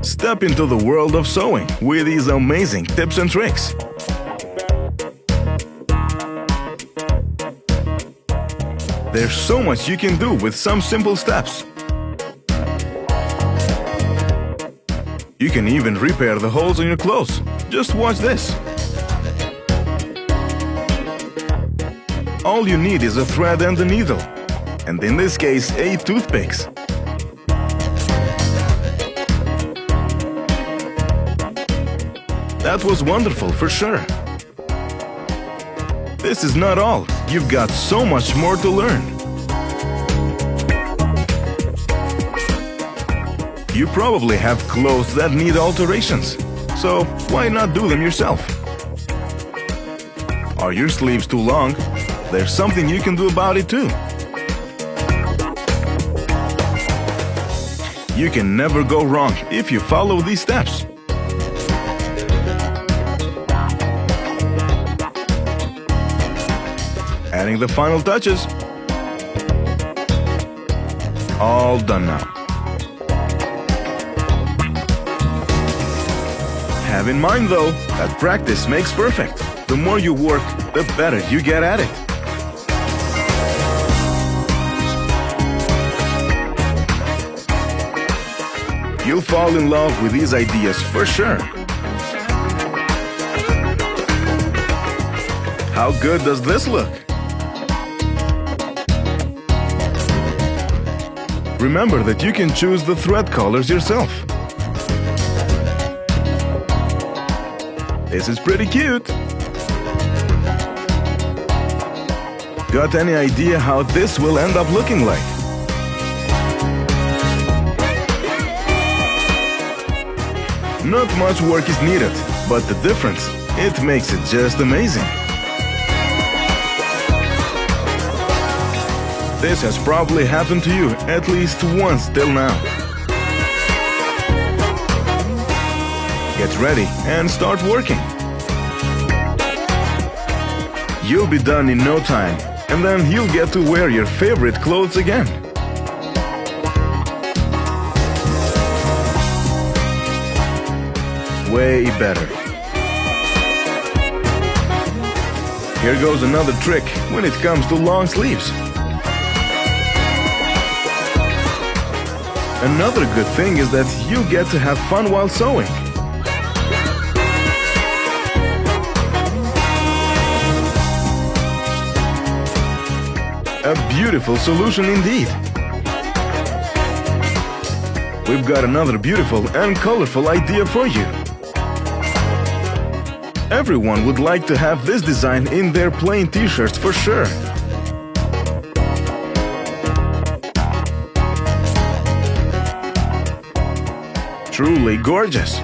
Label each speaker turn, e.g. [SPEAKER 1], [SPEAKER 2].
[SPEAKER 1] Step into the world of sewing with these amazing tips and tricks. There's so much you can do with some simple steps. You can even repair the holes in your clothes. Just watch this. All you need is a thread and a needle, and in this case, 8 toothpicks. That was wonderful, for sure. This is not all. You've got so much more to learn. You probably have clothes that need alterations, so why not do them yourself? Are your sleeves too long? There's something you can do about it too. You can never go wrong if you follow these steps. Adding the final touches. All done now. Have in mind though, that practice makes perfect. The more you work, the better you get at it. You'll fall in love with these ideas for sure. How good does this look? Remember that you can choose the thread colors yourself. This is pretty cute. Got any idea how this will end up looking like? Not much work is needed, but the difference, it makes it just amazing. This has probably happened to you at least once till now. Get ready and start working. You'll be done in no time, and then you'll get to wear your favorite clothes again. Way better. Here goes another trick when it comes to long sleeves. Another good thing is that you get to have fun while sewing. A beautiful solution indeed. We've got another beautiful and colorful idea for you. Everyone would like to have this design in their plain t-shirts for sure. Truly gorgeous.